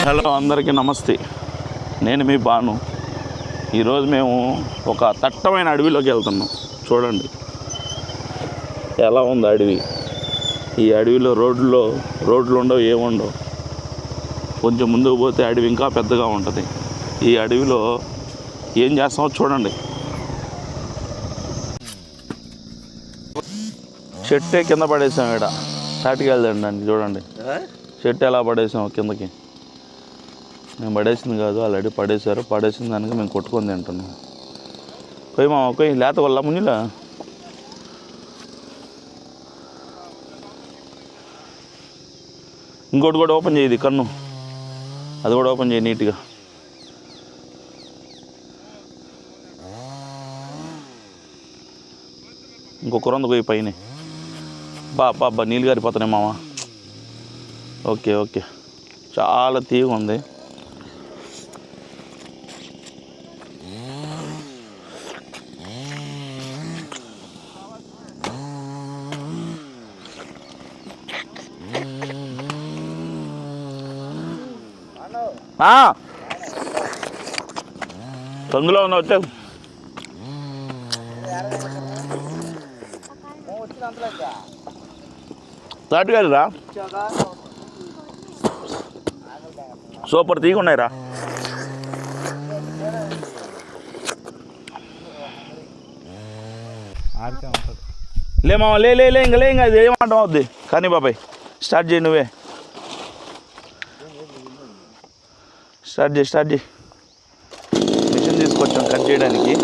Hello అందరికీ నమస్తే. నేను మీ బాను. ఈరోజు మేము ఒక దట్టమైన అడవిలోకి వెళ్తున్నాం. చూడండి ఎలా ఉంది అడవి. ఈ అడవిలో రోడ్లు ఉండవు, ఏముండవు. కొంచెం ముందుకు పోతే అడవి ఇంకా పెద్దగా ఉంటుంది. ఈ అడవిలో ఏం చేస్తామో చూడండి. చెట్టే కింద పడేసాం. ఇక్కడ తాటికి వెళ్దండి. చూడండి చెట్టు ఎలా పడేసాం కిందకి. మేము పడేసింది కాదు, ఆల్రెడీ పడేశారు. పడేసిన దానికి మేము కొట్టుకొని తింటున్నాం. పోయి మా పోయి లేత వల్ల ముందులా ఇంకోటి కూడా ఓపెన్ చేయది కన్ను, అది కూడా ఓపెన్ చేయి నీట్గా. ఇంకొక రొంద పోయి పైన బాబా నీళ్ళు గారిపోతున్నాయి మామ. ఓకే చాలా తీగ ఉంది. అందులో ఉన్నా వచ్చా తాటిగారిరా, సూపర్ తీగ ఉన్నాయిరా. లే మామ లే ఇంకా అది ఏమంటాం అవుద్ది. కానీ బాబాయ్ స్టార్ట్ చేయి, నువ్వే స్టార్ట్ చేయి. మిషన్ తీసుకొచ్చాం కట్ చేయడానికి.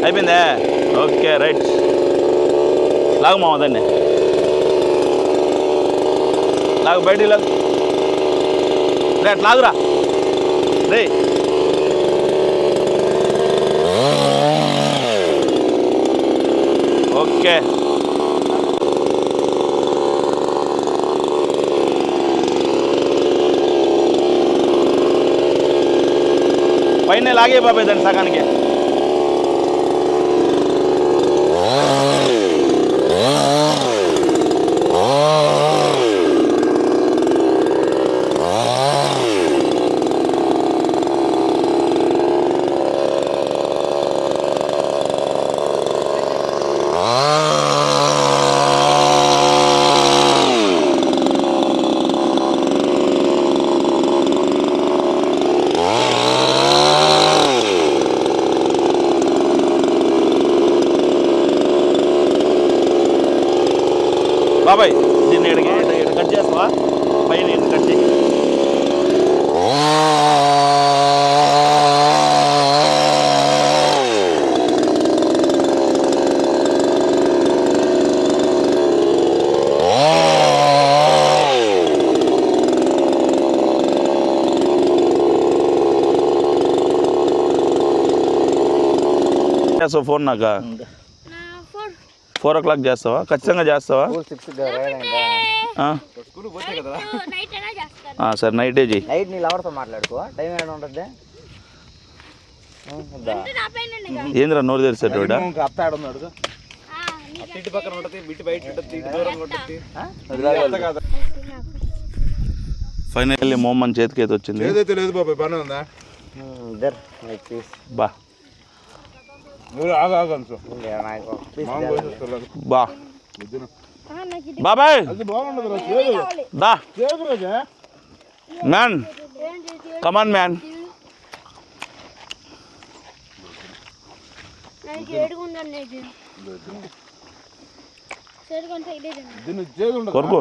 అయిపోయిందా? Okay right. లాగు మామ దాన్ని, లాగు బయటికి లాగు. రైట్ లాగురా రే. ఓకే పైన లాగే బాబాయ్ దాన్ని సగానికి. బాబాయ్ దీన్ని ఇక్కడ కట్ చేస్తావా? పైన కట్ చేయి. ఫోన్ నాకా 4 o'clock చేస్తావా? ఖచ్చితంగా చేస్తావా? సరే నైటే చెయ్యి. నైట్ నీ లవర్తో మాట్లాడుకో. టైం ఏమైనా ఉంటుంది? ఏంద్రా నోరు తెరిసేట ఫైనల్లీ మోమన్ చేతికి అయితే వచ్చింది. బా బా బాబాయ్ దా మ్యాన్, కమాన్ మ్యాన్. కొరకు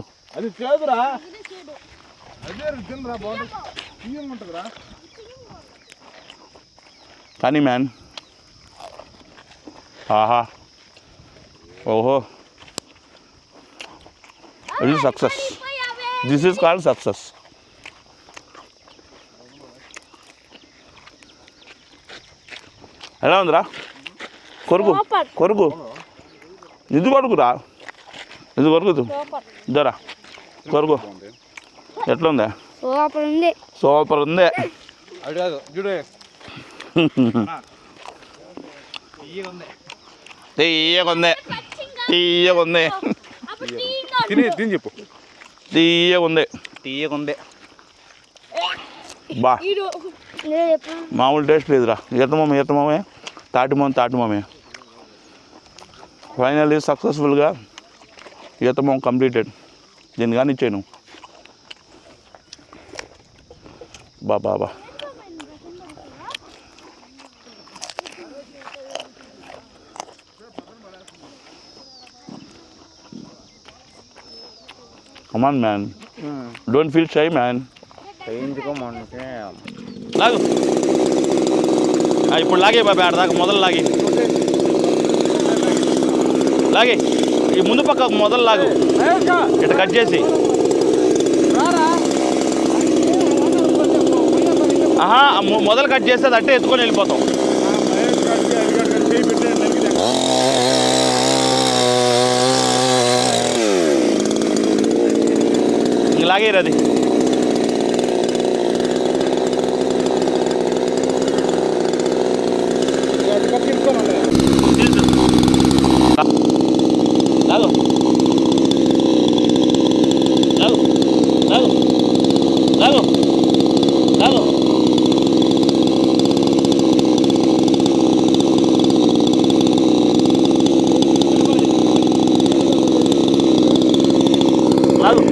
కానీ మ్యాన్. ఆహా ఓహో, ఇది success. This is called success. ఎలా ఉందిరా? కొరుకు కొరుకు, ఇది పడుకురా. ఇది కొరుకుదు ఇద్దరా కొరుకు ఎట్లుందా సూపర్ ఉంది తీయకుంది తీయకుంది తిని చెప్పు తీయకుంది తీయకుంది బా మామూలు టేస్ట్ లేదురా ఈతమమే తాటిమమే ఫైనల్లీ సక్సెస్ఫుల్గా ఈతమం కంప్లీటెడ్. దీన్ని కానీ ఇచ్చాను బా Come on, man. Don't feel shy, man. లాగు ఇప్పుడు లాగే బాబా ఆడదాకా మొదలు లాగే ఈ ముందు పక్క మొదలు లాగు ఇట్లా కట్ చేసి మొదలు కట్ చేస్తే అది అట్టే ఎత్తుకొని వెళ్ళిపోతాం. లాగేరు అది లాగు లాగు లాగు లాగు లాగు లాగు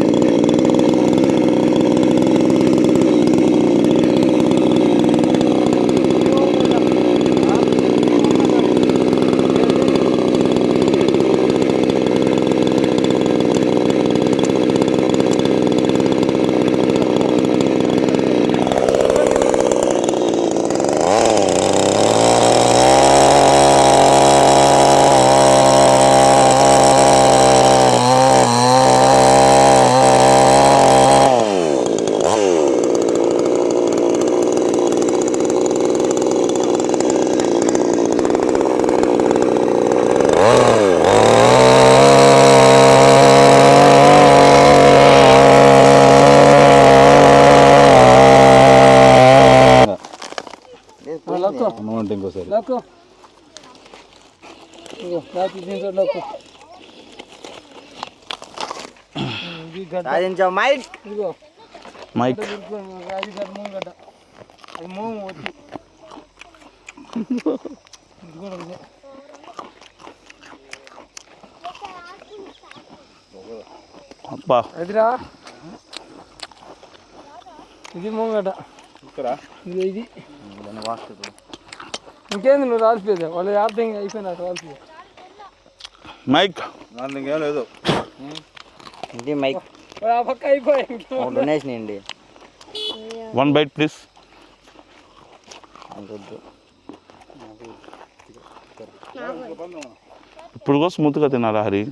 ఇంకోసారి మైక్ అబ్బా అదిరా ఇది ముంగట ఇది ఇంకేంది నువ్వు రాలిపోయేది వాళ్ళు అర్థం అయిపోయినా రాలిపోయి మైక్ ఇంకేం లేదు ఇది మైక్ ఆ పక్క అయిపోయి డొనేషన్ అండి 1 bite ప్లీజ్. ఇప్పుడు కూడా స్మూత్గా తినాలా హరి?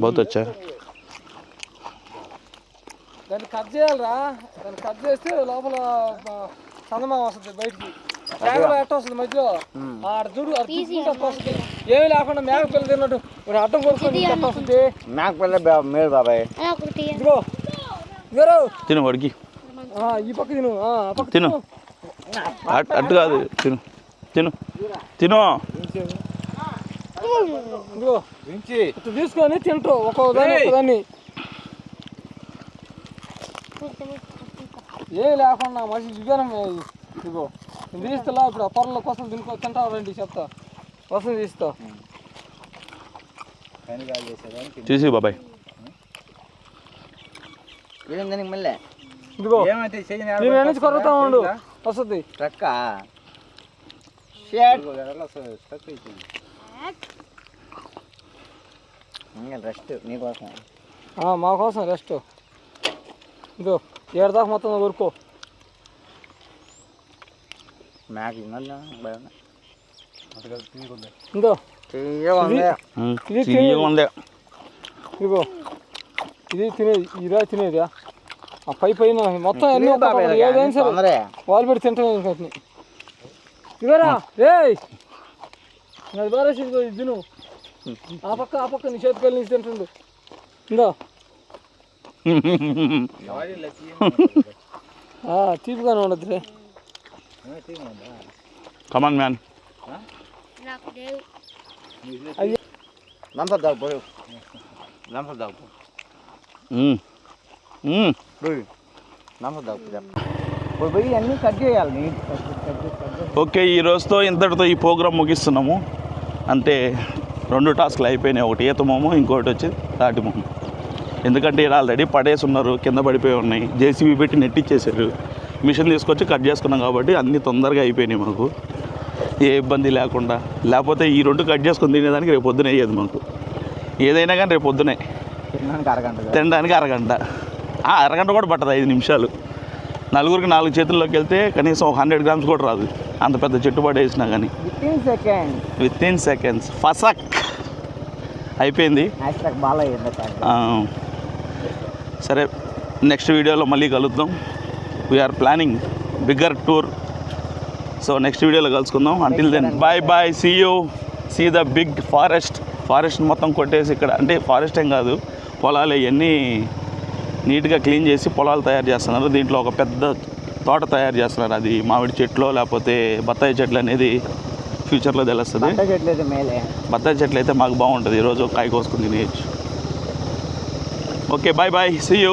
బహుత్ వచ్చా. దాన్ని కట్ చేయాలరా, దాన్ని కట్ చేస్తే లోపల చందమా వస్తుంది బయటికి. మేకలో ఎట్ట వస్తుంది మధ్యలో ఆడ చూడు వస్తుంది. ఏమి లేకుండా మేక పిల్ల తిన్నట్టు అడ్డం కొడుతుంది ఎట్ట వస్తుంది. మేక పిల్ల మేలు బాబాయ్. ఇదిగో ఇదిగో తిను వాడికి. ఈ పక్క తిను, ఆ పక్క తిను. అట్టు కాదు, తిను తిను తిను. ఇదిగో తీసుకొని తింటావు ఒకదాన్ని. ఏమి లేకుండా మంచి విజ్ఞానం. ఇదిగో తీస్తా ఇప్పుడు ఆ పొరల కోసం తింటావు రండి చెప్తా కోసం తీస్తా. చూసి బాబాయ్ ఇదిగో నేను నుంచి కొరుకుతా ఉండు వస్తుంది. రెస్ట్ నీకోసం, మా కోసం రెస్ట్. ఇదిగో 7 దాకా మొత్తం కొరుకో. మేక ఇందో ఇదిగో ఇది తినేది, ఇలా తినేదా ఆ పైన మొత్తం అన్ని ఏదైనా సరే వాళ్ళు పెట్టి తింటాను. ఇదిగోరా రే అది బారేసి తిను ఆ పక్క నీ చేతికి నుంచి తింటుండు ఇందా తీపిగానే ఉండదు రే కమాన్ మ్యాన్. లంప దాగు పోయి లంప దాగు లంప దాగు పోయి అన్నీ కట్ చేయాలి నీట్ ఓకే, ఈ రోజుతో ఇంతటితో ఈ ప్రోగ్రామ్ ముగిస్తున్నాము. అంటే 2 టాస్క్లు అయిపోయినాయి. ఒకటి ఈతమోము, ఇంకోటి వచ్చి తాటిమోము. ఎందుకంటే ఇలా ఆల్రెడీ పడేసి ఉన్నారు, కింద పడిపోయి ఉన్నాయి. జేసీబీ పెట్టి నెట్టిచ్చేసారు. మిషన్ తీసుకొచ్చి కట్ చేసుకున్నాం కాబట్టి అన్నీ తొందరగా అయిపోయినాయి మాకు, ఏ ఇబ్బంది లేకుండా. లేకపోతే ఈ 2 కట్ చేసుకుని తినేదానికి రేపు పొద్దున అయ్యేది మాకు. ఏదైనా కానీ రేపు పొద్దునే తినడానికి అరగంట, అరగంట కూడా పట్టదు, 5 నిమిషాలు. నలుగురికి 4 చేతుల్లోకి వెళ్తే కనీసం 100 గ్రామ్స్ కూడా రాదు, అంత పెద్ద చెట్టు పడేసినా కానీ. విత్ ఇన్ సెకండ్స్ ఫసక్ అయిపోయింది. సరే, నెక్స్ట్ వీడియోలో మళ్ళీ కలుద్దాం. We are planning bigger tour. So next వీడియోలో కలుసుకుందాం. Until then bye bye, see you. See the big forest మొత్తం కొట్టేసి ఇక్కడ, అంటే ఫారెస్ట్ ఏం కాదు, పొలాలు ఇవన్నీ నీట్గా క్లీన్ చేసి పొలాలు తయారు చేస్తున్నారు. దీంట్లో ఒక పెద్ద తోట తయారు చేస్తున్నారు. అది మామిడి చెట్లు లేకపోతే బత్తాయి చెట్లు అనేది ఫ్యూచర్లో తెలుస్తుంది. బత్తాయి చెట్లు అయితే మాకు బాగుంటుంది, ఈరోజు కాయ కోసుకుని తినేయచ్చు. Okay, bye bye, see you.